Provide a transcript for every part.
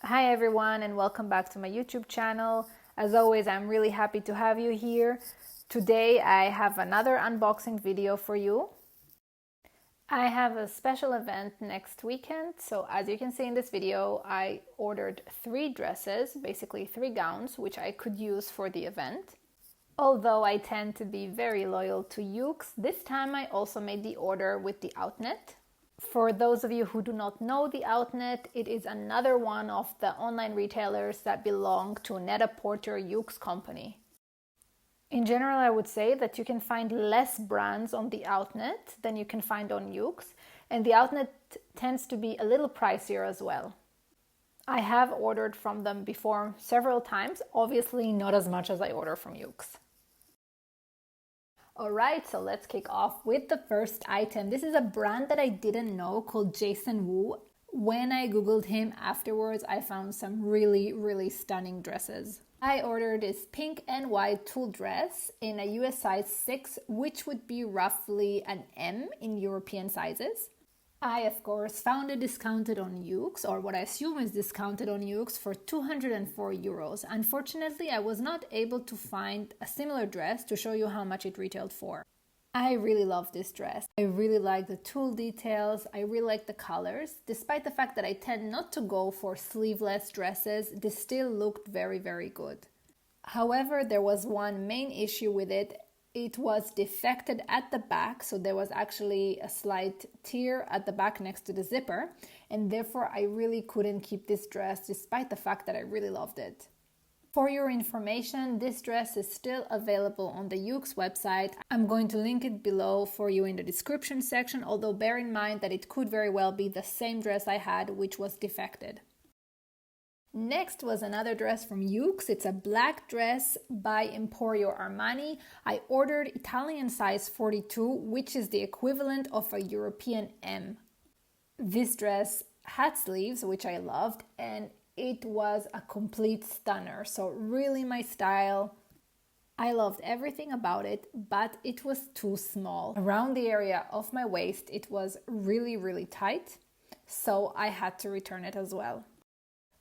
Hi everyone and welcome back to my YouTube channel. As always, I'm really happy to have you here. Today I have another unboxing video for you. I have a special event next weekend, so as you can see in this video, I ordered 3 dresses, basically 3 gowns, which I could use for the event. Although I tend to be very loyal to Yoox, this time I also made the order with the Outnet. For those of you who do not know the Outnet, it is another one of the online retailers that belong to Net-a-Porter Yoox company. In general, I would say that you can find less brands on the Outnet than you can find on Yoox, and the Outnet tends to be a little pricier as well. I have ordered from them before several times, obviously not as much as I order from Yoox. Alright, so let's kick off with the first item. This is a brand that I didn't know called Jason Wu. When I googled him afterwards, I found some really stunning dresses. I ordered this pink and white tulle dress in a US size 6, which would be roughly an M in European sizes. I, of course, found it discounted on Yoox, or what I assume is discounted on Yoox, for 204 euros. Unfortunately, I was not able to find a similar dress to show you how much it retailed for. I really love this dress. I really like the tulle details. I really like the colors. Despite the fact that I tend not to go for sleeveless dresses, this still looked very good. However, there was one main issue with it. It was defected at the back, so there was actually a slight tear at the back next to the zipper, and therefore I really couldn't keep this dress despite the fact that I really loved it. For your information, this dress is still available on the Yoox website. I'm going to link it below for you in the description section, although bear in mind that it could very well be the same dress I had, which was defected. Next was another dress from Yoox. It's a black dress by Emporio Armani. I ordered Italian size 42, which is the equivalent of a European M. This dress had sleeves, which I loved, and it was a complete stunner. So really my style. I loved everything about it, but it was too small. Around the area of my waist, it was really tight, so I had to return it as well.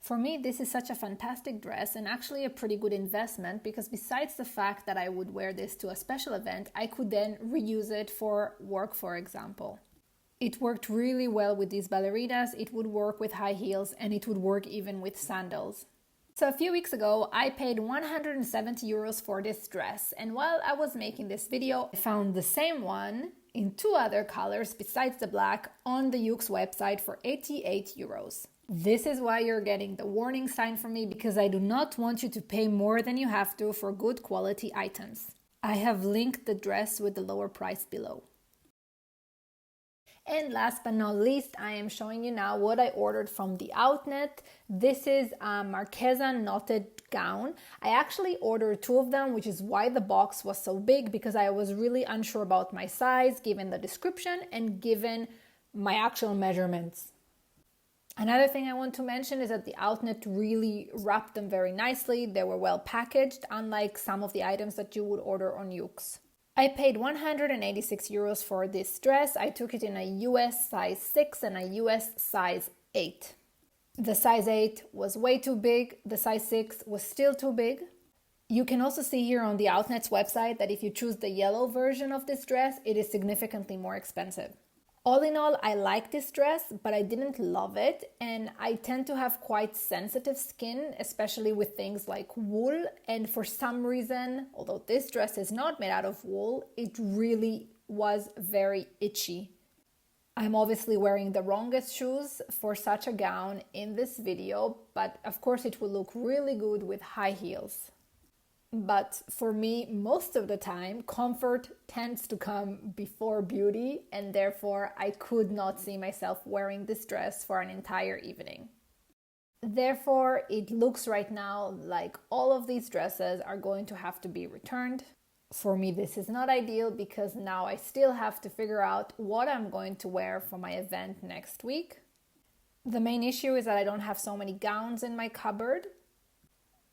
For me, this is such a fantastic dress and actually a pretty good investment because besides the fact that I would wear this to a special event, I could then reuse it for work, for example. It worked really well with these ballerinas, it would work with high heels, and it would work even with sandals. So a few weeks ago, I paid 170 euros for this dress, and while I was making this video, I found the same one in 2 other colors besides the black on the Yoox website for 88 euros. This is why you're getting the warning sign from me, because I do not want you to pay more than you have to for good quality items. I have linked the dress with the lower price below. And last but not least, I am showing you now what I ordered from the Outnet. This is a Marquesa knotted gown. I actually ordered 2 of them, which is why the box was so big, because I was really unsure about my size, given the description and given my actual measurements. Another thing I want to mention is that the Outnet really wrapped them very nicely. They were well packaged, unlike some of the items that you would order on Yoox. I paid 186 euros for this dress. I took it in a US size 6 and a US size 8. The size 8 was way too big. The size 6 was still too big. You can also see here on the Outnet's website that if you choose the yellow version of this dress, it is significantly more expensive. All in all, I like this dress, but I didn't love it, and I tend to have quite sensitive skin, especially with things like wool, and for some reason, although this dress is not made out of wool, it really was very itchy. I'm obviously wearing the wrongest shoes for such a gown in this video, but of course it will look really good with high heels. But for me, most of the time, comfort tends to come before beauty, and therefore I could not see myself wearing this dress for an entire evening. Therefore, it looks right now like all of these dresses are going to have to be returned. For me, this is not ideal because now I still have to figure out what I'm going to wear for my event next week. The main issue is that I don't have so many gowns in my cupboard.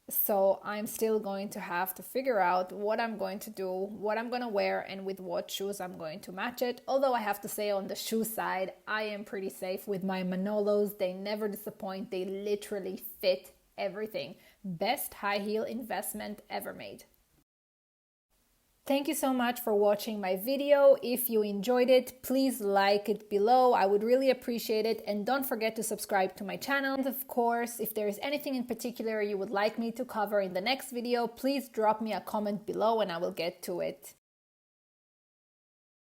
So I'm still going to have to figure out what I'm going to do, what I'm going to wear, and with what shoes I'm going to match it. Although I have to say, on the shoe side, I am pretty safe with my Manolos. They never disappoint. They literally fit everything. Best high heel investment ever made. Thank you so much for watching my video. If you enjoyed it, please like it below. I would really appreciate it. And don't forget to subscribe to my channel. And of course, if there is anything in particular you would like me to cover in the next video, please drop me a comment below and I will get to it.